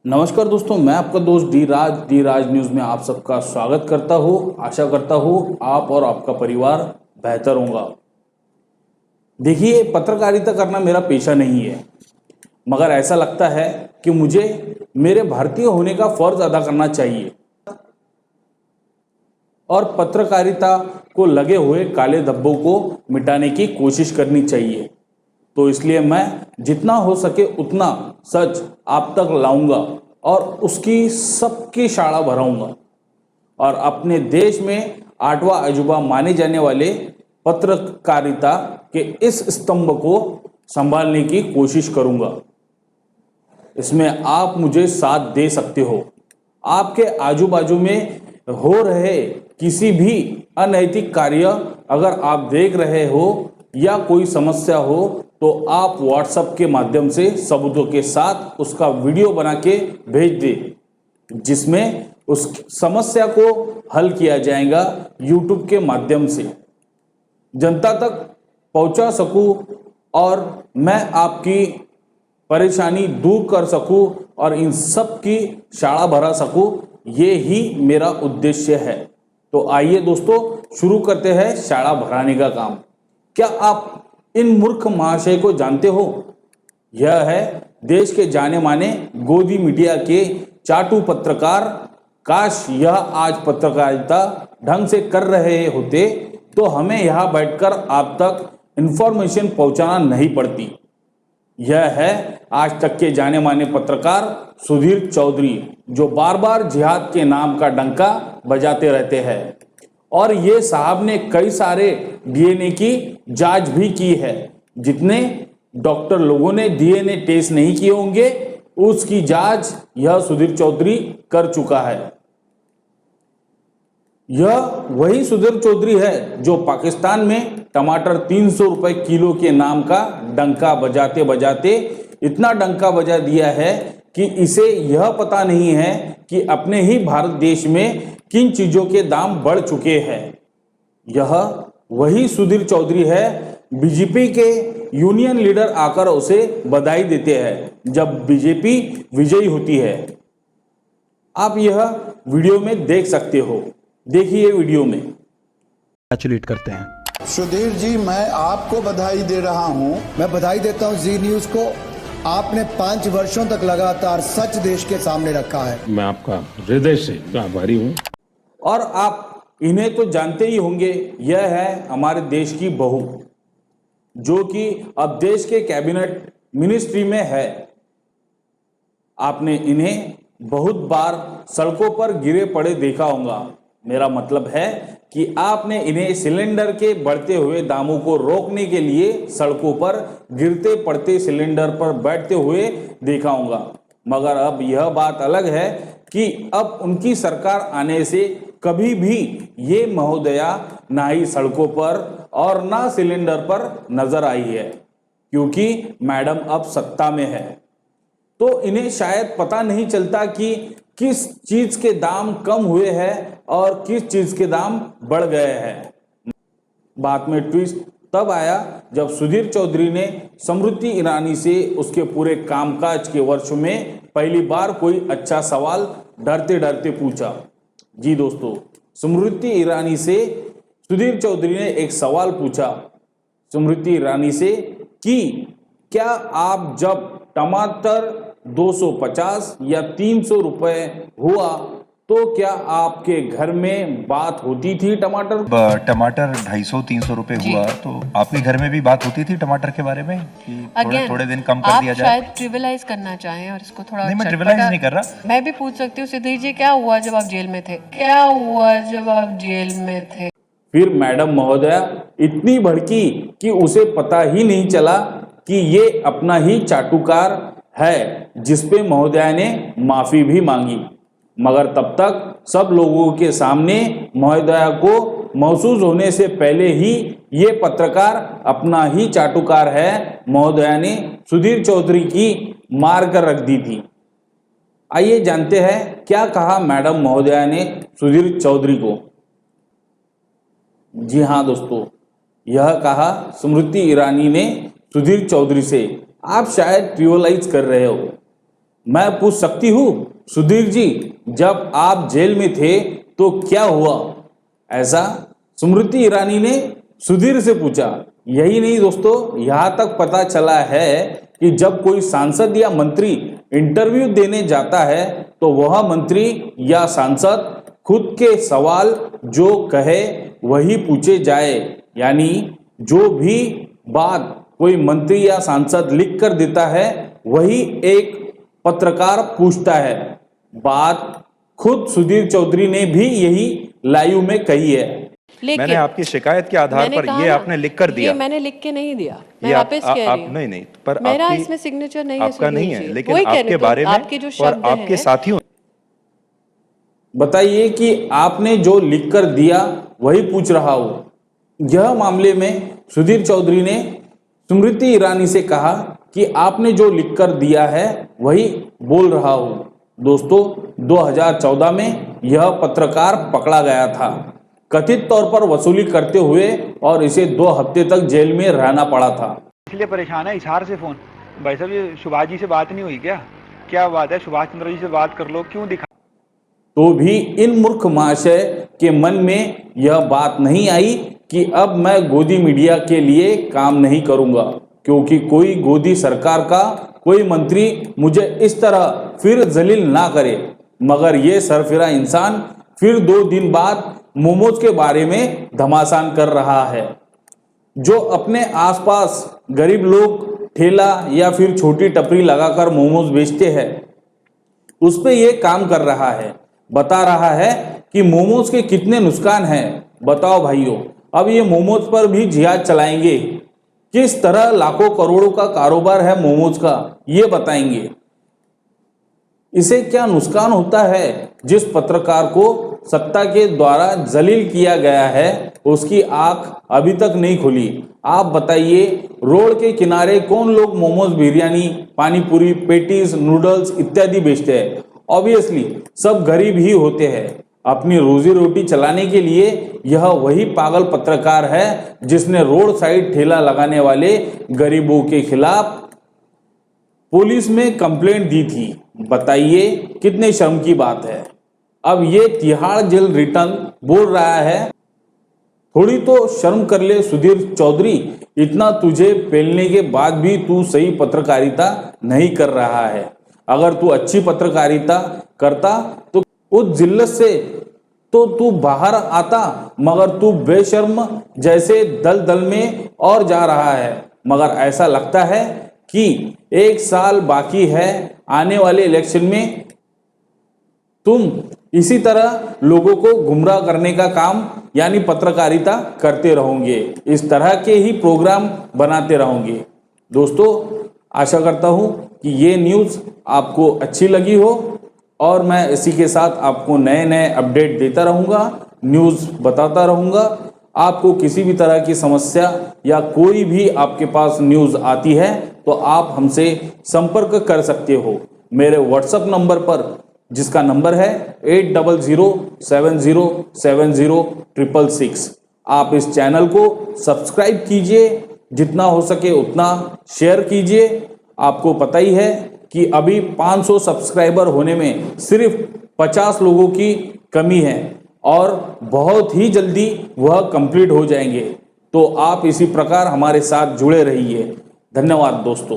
नमस्कार दोस्तों, मैं आपका दोस्त डी राज न्यूज़ में आप सबका स्वागत करता हूँ। आशा करता हूँ आप और आपका परिवार बेहतर होगा। देखिए, पत्रकारिता करना मेरा पेशा नहीं है, मगर ऐसा लगता है कि मुझे मेरे भारतीय होने का फर्ज अदा करना चाहिए और पत्रकारिता को लगे हुए काले धब्बों को मिटाने की कोशिश करनी चाहिए। तो इसलिए मैं जितना हो सके उतना सच आप तक लाऊंगा और उसकी सबकी शाला भराऊंगा और अपने देश में 8वां अजूबा माने जाने वाले पत्रकारिता के इस स्तंभ को संभालने की कोशिश करूंगा। इसमें आप मुझे साथ दे सकते हो। आपके आजू बाजू में हो रहे किसी भी अनैतिक कार्य अगर आप देख रहे हो या कोई समस्या हो तो आप व्हाट्सएप के माध्यम से सबूतों के साथ उसका वीडियो बना के भेज दें, जिसमें उस समस्या को हल किया जाएगा यूट्यूब के माध्यम से, जनता तक पहुंचा सकूं और मैं आपकी परेशानी दूर कर सकूं और इन सब की शाला भरा सकूं। ये ही मेरा उद्देश्य है। तो आइए दोस्तों, शुरू करते हैं शाला भराने का काम। क्या आप इन मूर्ख महाशय को जानते हो? यह है देश के जाने माने गोदी मीडिया के चाटू पत्रकार। काश यह आज पत्रकारिता ढंग से कर रहे होते तो हमें यहाँ बैठकर आप तक इंफॉर्मेशन पहुंचाना नहीं पड़ती। यह है आज तक के जाने माने पत्रकार सुधीर चौधरी, जो बार बार जिहाद के नाम का डंका बजाते रहते हैं। और ये साहब ने कई सारे डीएनए की जांच भी की है। जितने डॉक्टर लोगों ने डीएनए टेस्ट नहीं किए होंगे उसकी जांच यह सुधीर चौधरी कर चुका है। यह वही सुधीर चौधरी है जो पाकिस्तान में टमाटर 300 रुपए किलो के नाम का डंका बजाते बजाते इतना डंका बजा दिया है कि इसे यह पता नहीं है कि अपने ही भारत देश में किन चीजों के दाम बढ़ चुके हैं। यह वही सुधीर चौधरी है, बीजेपी के यूनियन लीडर आकर उसे बधाई देते हैं जब बीजेपी विजयी होती है। आप यह वीडियो में देख सकते हो। देखिए वीडियो में। कंग्रेचुलेट करते हैं। सुधीर जी, मैं आपको बधाई दे रहा हूं। मैं बधाई देता हूं जी न्यूज को। आपने 5 वर्षों तक लगातार सच देश के सामने रखा है। मैं आपका हृदय से आभारी हूं। और आप इन्हें तो जानते ही होंगे, यह है हमारे देश की बहू, जो कि अब देश के कैबिनेट मिनिस्ट्री में है। आपने इन्हें बहुत बार सड़कों पर गिरे पड़े देखा होगा। मेरा मतलब है कि आपने इन्हें सिलेंडर के बढ़ते हुए दामों को रोकने के लिए सड़कों पर गिरते पड़ते सिलेंडर पर बैठते हुए देखा होगा। मगर अब यह बात अलग है कि अब उनकी सरकार आने से कभी भी ये महोदया ना ही सड़कों पर और ना सिलेंडर पर नजर आई है, क्योंकि मैडम अब सत्ता में है। तो इन्हें शायद पता नहीं चलता कि किस चीज के दाम कम हुए हैं और किस चीज के दाम बढ़ गए हैं। बात में ट्विस्ट तब आया जब सुधीर चौधरी ने स्मृति ईरानी से उसके पूरे कामकाज के वर्ष में पहली बार कोई अच्छा सवाल डरते डरते पूछा। जी दोस्तों, स्मृति ईरानी से सुधीर चौधरी ने एक सवाल पूछा स्मृति ईरानी से कि क्या आप जब टमाटर 250 या 300 रुपए हुआ तो क्या आपके घर में बात होती थी टमाटर? टमाटर 250-300 रुपए हुआ तो आपके घर में भी बात होती थी टमाटर के बारे में कि थोड़े दिन कम कर दिया जाए? आप शायद ट्रिविलाइज करना चाहें और इसको थोड़ा नहीं, मैं ट्रिविलाइज नहीं कर रहा। मैं भी पूछ सकती हूँ सुधीर जी, क्या हुआ जब आप जेल में थे? क्या हुआ जब आप जेल में थे? फिर मैडम महोदया इतनी भड़की कि उसे पता ही नहीं चला कि ये अपना ही चाटुकार है, जिसपे महोदया ने माफी भी मांगी। मगर तब तक सब लोगों के सामने महोदया को महसूस होने से पहले ही ये पत्रकार अपना ही चाटुकार है महोदया ने सुधीर चौधरी की मार कर रख दी थी। आइए जानते हैं क्या कहा मैडम महोदया ने सुधीर चौधरी को। जी हाँ दोस्तों, यह कहा स्मृति ईरानी ने सुधीर चौधरी से। आप शायद ट्रिविलाइज कर रहे हो, मैं पूछ सकती हूँ सुधीर जी, जब आप जेल में थे तो क्या हुआ? ऐसा स्मृति ईरानी ने सुधीर से पूछा। यही नहीं दोस्तों, यहां तक पता चला है कि जब कोई सांसद या मंत्री इंटरव्यू देने जाता है तो वह मंत्री या सांसद खुद के सवाल जो कहे वही पूछे जाए, यानी जो भी बात कोई मंत्री या सांसद लिख कर देता है वही एक पत्रकार पूछता है। बात खुद सुधीर चौधरी ने भी यही लाइव में कही है। मैंने आपकी शिकायत के आधार पर ये आपने लिख कर दिया। ये मैंने लिख के नहीं दिया, मैं ये वापस कह रही हूँ। नहीं, पर मेरा आपकी इसमें सिग्नेचर नहीं है, आपका नहीं है, सुधीर जी। लेकिन वही कहने आपके दो, बारे में आपके जो और शब्द आपके हैं, साथियों। बताइए कि आपने जो लिख कर दिया वही पूछ रहा हूं। यह मामले में सुधीर चौधरी ने स्मृति ईरानी से कहा कि आपने जो लिख कर दिया है वही बोल रहा हूं। दोस्तों, 2014 में यह पत्रकार पकड़ा गया था, कथित तौर पर वसूली करते हुए, और इसे 2 हफ्ते तक जेल में रहना पड़ा था। इसलिए परेशान है इशार से फोन। भाई साहब, ये सुभाष जी से बात नहीं हुई क्या बात है? सुभाष चंद्र जी से बात कर लो, क्यों दिखा? तो भी इन मूर्ख महाशय के मन में यह बात नहीं आई कि अब मैं गोदी मीडिया के लिए काम नहीं करूंगा, क्योंकि कोई गोदी सरकार का कोई मंत्री मुझे इस तरह फिर जलील ना करे। मगर ये सरफिरा इंसान फिर 2 दिन बाद मोमोज के बारे में घमासान कर रहा है। जो अपने आसपास गरीब लोग ठेला या फिर छोटी टपरी लगाकर मोमोज बेचते हैं, उस पे ये काम कर रहा है, बता रहा है कि मोमोज के कितने नुकसान हैं। बताओ भाइयों, अब ये मोमोज पर भी जिहाद चलाएंगे। किस तरह लाखों करोड़ों का कारोबार है मोमोज का, ये बताएंगे। इसे क्या नुकसान होता है? जिस पत्रकार को सत्ता के द्वारा जलील किया गया है उसकी आंख अभी तक नहीं खुली। आप बताइए, रोड के किनारे कौन लोग मोमोज, बिरयानी, पानी पूरी, पेटीज, नूडल्स इत्यादि बेचते हैं? ऑब्वियसली सब गरीब ही होते हैं। अपनी रोजी रोटी चलाने के लिए यह वही पागल पत्रकार है जिसने रोड साइड ठेला लगाने वाले गरीबों के खिलाफ पुलिस में कंप्लेंट दी थी। बताइए कितने शर्म की बात है। अब ये तिहाड़ जेल रिटर्न बोल रहा है। थोड़ी तो शर्म कर ले सुधीर चौधरी, इतना तुझे पेलने के बाद भी तू सही पत्रकारिता नहीं कर रहा है। अगर तू अच्छी पत्रकारिता करता तो उस जिल्लत से तो तू बाहर आता, मगर तू बेशर्म जैसे दलदल में और जा रहा है। मगर ऐसा लगता है कि 1 साल बाकी है आने वाले इलेक्शन में तुम इसी तरह लोगों को गुमराह करने का काम यानी पत्रकारिता करते रहोगे, इस तरह के ही प्रोग्राम बनाते रहोगे। दोस्तों, आशा करता हूं कि ये न्यूज़ आपको अच्छी लगी हो और मैं इसी के साथ आपको नए नए अपडेट देता रहूँगा, न्यूज़ बताता रहूँगा। आपको किसी भी तरह की समस्या या कोई भी आपके पास न्यूज़ आती है तो आप हमसे संपर्क कर सकते हो मेरे व्हाट्सएप नंबर पर, जिसका नंबर है 8007070666। आप इस चैनल को सब्सक्राइब कीजिए, जितना हो सके उतना शेयर कीजिए। आपको पता ही है कि अभी 500 सब्सक्राइबर होने में सिर्फ 50 लोगों की कमी है और बहुत ही जल्दी वह कंप्लीट हो जाएंगे। तो आप इसी प्रकार हमारे साथ जुड़े रहिए। धन्यवाद दोस्तों।